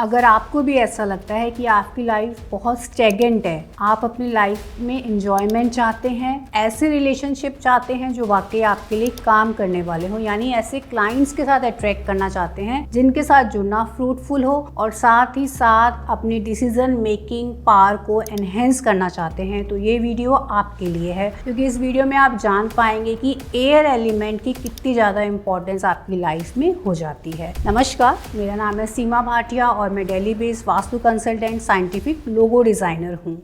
अगर आपको भी ऐसा लगता है कि आपकी लाइफ बहुत स्टेगनेंट है, आप अपनी लाइफ में एंजॉयमेंट चाहते हैं, ऐसे रिलेशनशिप चाहते हैं जो वाकई आपके लिए काम करने वाले हो, यानी ऐसे क्लाइंट्स के साथ अट्रैक्ट करना चाहते हैं जिनके साथ जुड़ना फ्रूटफुल हो और साथ ही साथ अपनी डिसीजन मेकिंग पावर को एनहेंस करना चाहते हैं, तो ये वीडियो आपके लिए है। क्योंकि इस वीडियो में आप जान पाएंगे कि एयर एलिमेंट की कितनी ज़्यादा इंपॉर्टेंस आपकी लाइफ में हो जाती है। नमस्कार, मेरा नाम है सीमा भाटिया और मैं Delhi based vastu consultant, scientific logo designer हूँ।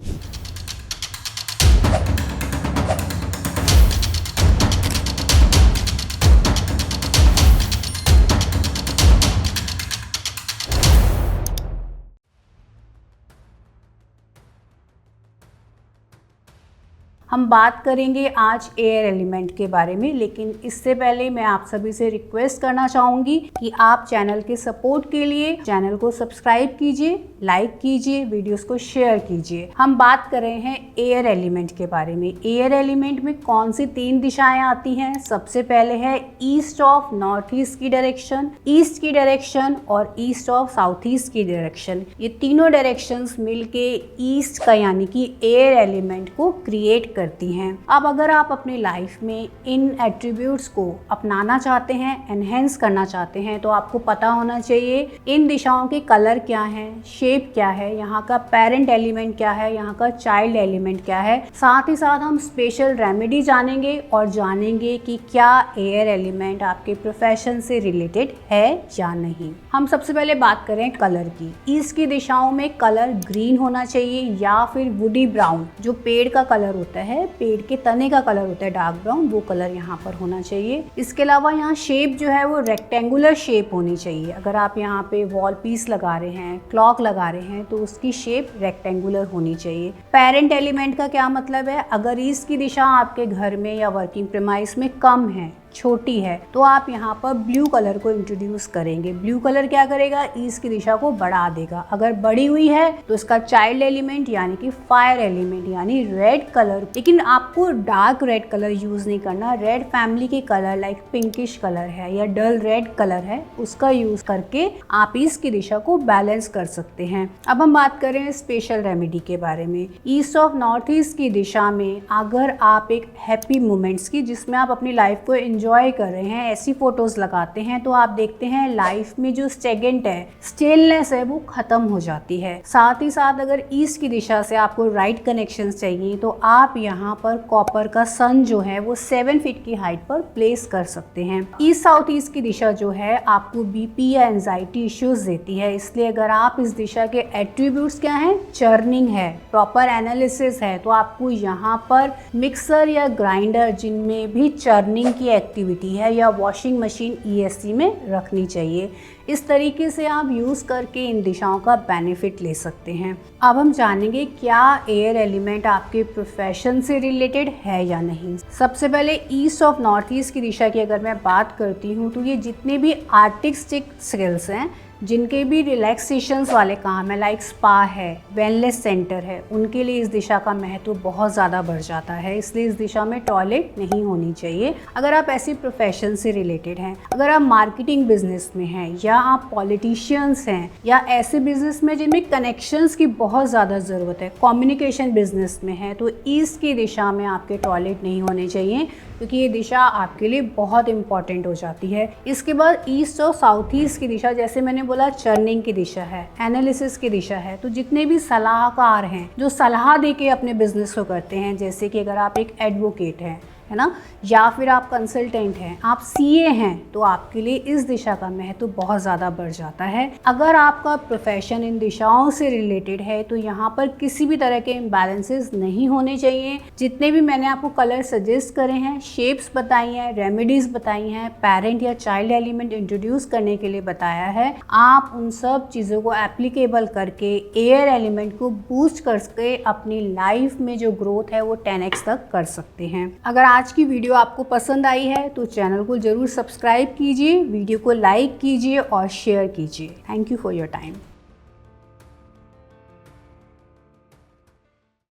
हम बात करेंगे आज एयर एलिमेंट के बारे में, लेकिन इससे पहले मैं आप सभी से रिक्वेस्ट करना चाहूँगी कि आप चैनल के सपोर्ट के लिए चैनल को सब्सक्राइब कीजिए, लाइक कीजिए, वीडियोस को शेयर कीजिए। हम बात कर रहे हैं एयर एलिमेंट के बारे में। एयर एलिमेंट में कौन सी 3 दिशाएं आती हैं? सबसे पहले है ईस्ट ऑफ नॉर्थ ईस्ट की डायरेक्शन, ईस्ट की डायरेक्शन और ईस्ट ऑफ साउथ ईस्ट की डायरेक्शन। ये तीनों डायरेक्शंस मिलके ईस्ट का यानी कि एयर एलिमेंट को क्रिएट करती हैं। अब अगर आप अपनी लाइफ में इन एट्रीब्यूट्स को अपनाना चाहते हैं, एनहेंस करना चाहते हैं, तो आपको पता होना चाहिए इन दिशाओं के कलर क्या हैं, शेप क्या है, यहाँ का पेरेंट एलिमेंट क्या है, यहाँ का चाइल्ड एलिमेंट क्या है। साथ ही साथ हम स्पेशल रेमेडी जानेंगे और जानेंगे कि क्या एयर एलिमेंट आपके प्रोफेशन से रिलेटेड है या नहीं। हम सबसे पहले बात करें कलर की। ईस्ट की दिशाओं में कलर ग्रीन होना चाहिए या फिर वुडी ब्राउन, जो पेड़ का कलर होता है, पेड़ के तने का कलर होता है डार्क ब्राउन, वो कलर यहाँ पर होना चाहिए। इसके अलावा यहाँ शेप जो है वो रेक्टेंगुलर शेप होनी चाहिए। अगर आप यहाँ पे वॉल पीस लगा रहे हैं, क्लॉक लगा रहे हैं, तो उसकी शेप रेक्टेंगुलर होनी चाहिए। पेरेंट एलिमेंट का क्या मतलब है? अगर ईस्ट की दिशा आपके घर में या वर्किंग प्रीमाइस में कम है, छोटी है, तो आप यहाँ पर ब्लू कलर को इंट्रोड्यूस करेंगे। ब्लू कलर क्या करेगा? ईस्ट की दिशा को बढ़ा देगा। अगर बड़ी हुई है तो इसका चाइल्ड एलिमेंट यानी कि फायर एलिमेंट यानी रेड कलर, लेकिन आपको डार्क रेड कलर यूज नहीं करना। रेड फैमिली के कलर लाइक पिंकिश कलर है या डल रेड कलर है, उसका यूज करके आप ईस्ट की दिशा को बैलेंस कर सकते हैं। अब हम बात करें स्पेशल रेमेडी के बारे में। ईस्ट ऑफ नॉर्थ ईस्ट की दिशा में अगर आप एक हैप्पी मोमेंट्स की, जिसमें आप अपनी लाइफ को एंजॉय कर रहे हैं, ऐसी फोटोज लगाते हैं, तो आप देखते हैं लाइफ में जो स्टेगनेंट है, स्टेलनेस है, वो खत्म हो जाती है। साथ ही साथ अगर ईस्ट की दिशा से आपको राइट कनेक्शंस चाहिए तो आप यहाँ पर कॉपर का सन जो है वो 7 फीट की हाइट पर प्लेस कर सकते हैं। ईस्ट साउथ ईस्ट की दिशा जो है आपको बीपी या एंजाइटी इश्यूज देती है, इसलिए अगर आप इस दिशा के एट्रीब्यूट्स क्या हैं, चर्निंग है, प्रॉपर एनालिसिस है, तो आपको यहाँ पर मिक्सर या ग्राइंडर जिनमें भी चर्निंग की एक्टिविटी है या वॉशिंग मशीन ESC में रखनी चाहिए। इस तरीके से आप यूज़ करके इन दिशाओं का बेनिफिट ले सकते हैं। अब हम जानेंगे क्या एयर एलिमेंट आपके प्रोफेशन से रिलेटेड है या नहीं। सबसे पहले ईस्ट ऑफ नॉर्थ ईस्ट की दिशा की अगर मैं बात करती हूँ तो ये जितने भी आर्टिस्टिक स्किल्स हैं, जिनके भी रिलैक्सेशंस वाले काम है, लाइक स्पा है, वेलनेस सेंटर है, उनके लिए इस दिशा का महत्व बहुत ज़्यादा बढ़ जाता है। इसलिए इस दिशा में टॉयलेट नहीं होनी चाहिए अगर आप ऐसी प्रोफेशन से रिलेटेड हैं। अगर आप मार्केटिंग बिजनेस में हैं या आप पॉलिटिशियंस हैं या ऐसे बिजनेस में जिनमें कनेक्शंस की बहुत ज़्यादा ज़रूरत है, कम्युनिकेशन बिजनेस में है, तो ईस्ट की दिशा में आपके टॉयलेट नहीं होने चाहिए, क्योंकि ये दिशा आपके लिए बहुत इंपॉर्टेंट हो जाती है। इसके बाद ईस्ट और साउथ ईस्ट की दिशा, जैसे मैंने बोला, चर्निंग की दिशा है, एनालिसिस की दिशा है, तो जितने भी सलाहकार हैं जो सलाह देके अपने बिजनेस को करते हैं, जैसे कि अगर आप एक एडवोकेट हैं, है ना, या फिर आप कंसल्टेंट हैं, आप CA हैं, तो आपके लिए इस दिशा का महत्व बहुत ज़्यादा बढ़ जाता है। अगर आपका प्रोफेशन इन दिशाओं से रिलेटेड है तो यहाँ पर किसी भी तरह के इम्बैलेंसेस नहीं होने चाहिए। जितने भी मैंने आपको कलर सजेस्ट करे हैं, शेप्स बताई हैं, रेमेडीज़ बताई हैं, पेरेंट या चाइल्ड एलिमेंट इंट्रोड्यूस करने के लिए बताया है, आप उन सब चीज़ों को एप्लीकेबल करके एयर एलिमेंट को बूस्ट करके अपनी लाइफ में जो ग्रोथ है वो 10x तक कर सकते हैं। अगर आज की वीडियो आपको पसंद आई है तो चैनल को जरूर सब्सक्राइब कीजिए, वीडियो को लाइक कीजिए और शेयर कीजिए। Thank you for your time.